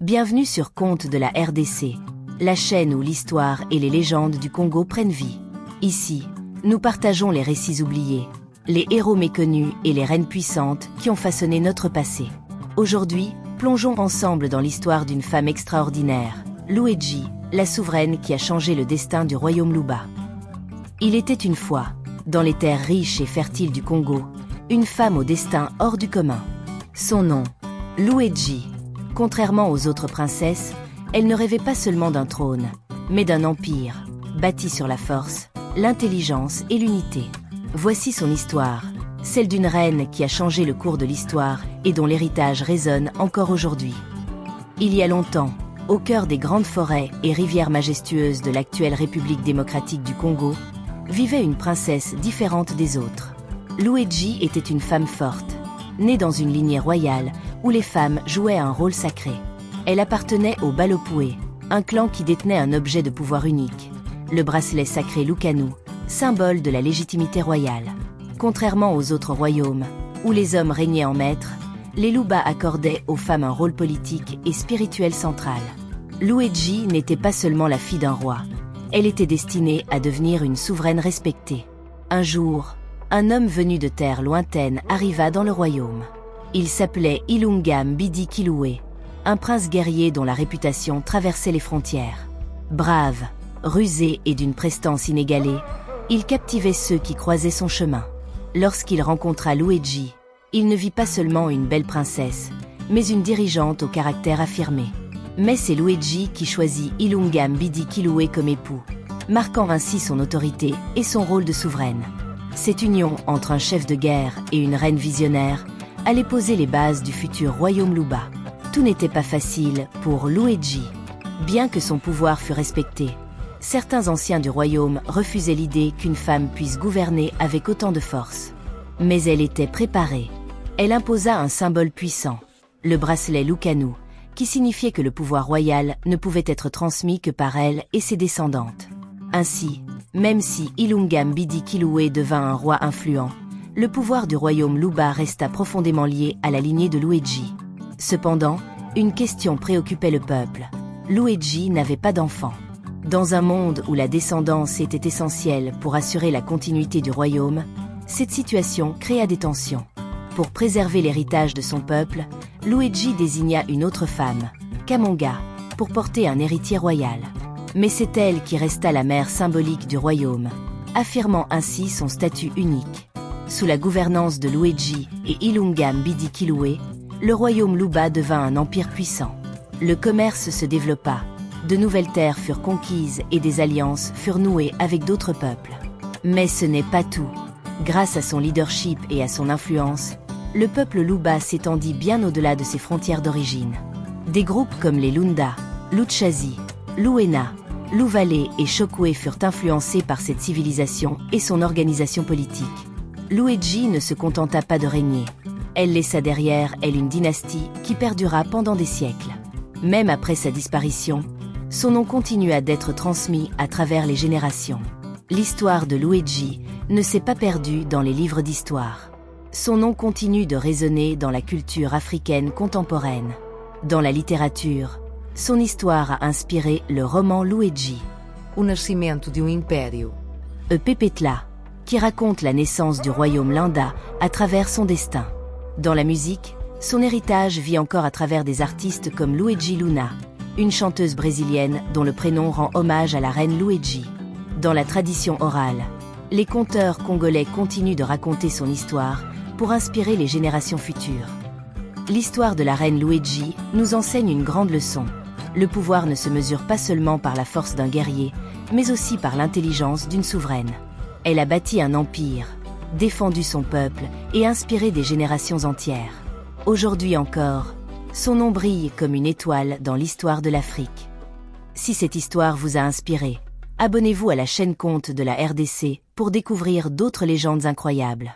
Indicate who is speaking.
Speaker 1: Bienvenue sur Contes de la RDC, la chaîne où l'histoire et les légendes du Congo prennent vie. Ici, nous partageons les récits oubliés, les héros méconnus et les reines puissantes qui ont façonné notre passé. Aujourd'hui, plongeons ensemble dans l'histoire d'une femme extraordinaire, Louedji, la souveraine qui a changé le destin du royaume Luba. Il était une fois, dans les terres riches et fertiles du Congo, une femme au destin hors du commun. Son nom, Louedji. Contrairement aux autres princesses, elle ne rêvait pas seulement d'un trône, mais d'un empire, bâti sur la force, l'intelligence et l'unité. Voici son histoire, celle d'une reine qui a changé le cours de l'histoire et dont l'héritage résonne encore aujourd'hui. Il y a longtemps, au cœur des grandes forêts et rivières majestueuses de l'actuelle République démocratique du Congo, vivait une princesse différente des autres. Louedji était une femme forte, née dans une lignée royale où les femmes jouaient un rôle sacré. Elle appartenait au Balopoué, un clan qui détenait un objet de pouvoir unique, le bracelet sacré Lukanu, symbole de la légitimité royale. Contrairement aux autres royaumes, où les hommes régnaient en maîtres, les Luba accordaient aux femmes un rôle politique et spirituel central. Louedji n'était pas seulement la fille d'un roi, elle était destinée à devenir une souveraine respectée. Un jour, un homme venu de terres lointaines arriva dans le royaume. Il s'appelait Ilunga Mbidi Kiloué, un prince guerrier dont la réputation traversait les frontières. Brave, rusé et d'une prestance inégalée, il captivait ceux qui croisaient son chemin. Lorsqu'il rencontra Louedji, il ne vit pas seulement une belle princesse, mais une dirigeante au caractère affirmé. Mais c'est Louedji qui choisit Ilunga Mbidi Kiloué comme époux, marquant ainsi son autorité et son rôle de souveraine. Cette union entre un chef de guerre et une reine visionnaire allait poser les bases du futur royaume Luba. Tout n'était pas facile pour Louedji. Bien que son pouvoir fût respecté, certains anciens du royaume refusaient l'idée qu'une femme puisse gouverner avec autant de force. Mais elle était préparée. Elle imposa un symbole puissant, le bracelet Lukanu, qui signifiait que le pouvoir royal ne pouvait être transmis que par elle et ses descendantes. Ainsi, même si Ilunga Mbidi Kiloué devint un roi influent, le pouvoir du royaume Luba resta profondément lié à la lignée de Louedji. Cependant, une question préoccupait le peuple. Louedji n'avait pas d'enfant. Dans un monde où la descendance était essentielle pour assurer la continuité du royaume, cette situation créa des tensions. Pour préserver l'héritage de son peuple, Louedji désigna une autre femme, Kamonga, pour porter un héritier royal. Mais c'est elle qui resta la mère symbolique du royaume, affirmant ainsi son statut unique. Sous la gouvernance de Louedji et Ilunga Mbidi Kiloué, le royaume Luba devint un empire puissant. Le commerce se développa, de nouvelles terres furent conquises et des alliances furent nouées avec d'autres peuples. Mais ce n'est pas tout. Grâce à son leadership et à son influence, le peuple Luba s'étendit bien au-delà de ses frontières d'origine. Des groupes comme les Lunda, Luchazi, Luena, Louvalé et Chokwe furent influencés par cette civilisation et son organisation politique. Louedji ne se contenta pas de régner. Elle laissa derrière elle une dynastie qui perdura pendant des siècles. Même après sa disparition, son nom continua d'être transmis à travers les générations. L'histoire de Louedji ne s'est pas perdue dans les livres d'histoire. Son nom continue de résonner dans la culture africaine contemporaine. Dans la littérature, son histoire a inspiré le roman Louedji,
Speaker 2: O nascimento de império,
Speaker 1: Pepetla, qui raconte la naissance du royaume Lunda à travers son destin. Dans la musique, son héritage vit encore à travers des artistes comme Louedji Luna, une chanteuse brésilienne dont le prénom rend hommage à la reine Louedji. Dans la tradition orale, les conteurs congolais continuent de raconter son histoire pour inspirer les générations futures. L'histoire de la reine Louedji nous enseigne une grande leçon. Le pouvoir ne se mesure pas seulement par la force d'un guerrier, mais aussi par l'intelligence d'une souveraine. Elle a bâti un empire, défendu son peuple et inspiré des générations entières. Aujourd'hui encore, son nom brille comme une étoile dans l'histoire de l'Afrique. Si cette histoire vous a inspiré, abonnez-vous à la chaîne Contes de la RDC pour découvrir d'autres légendes incroyables.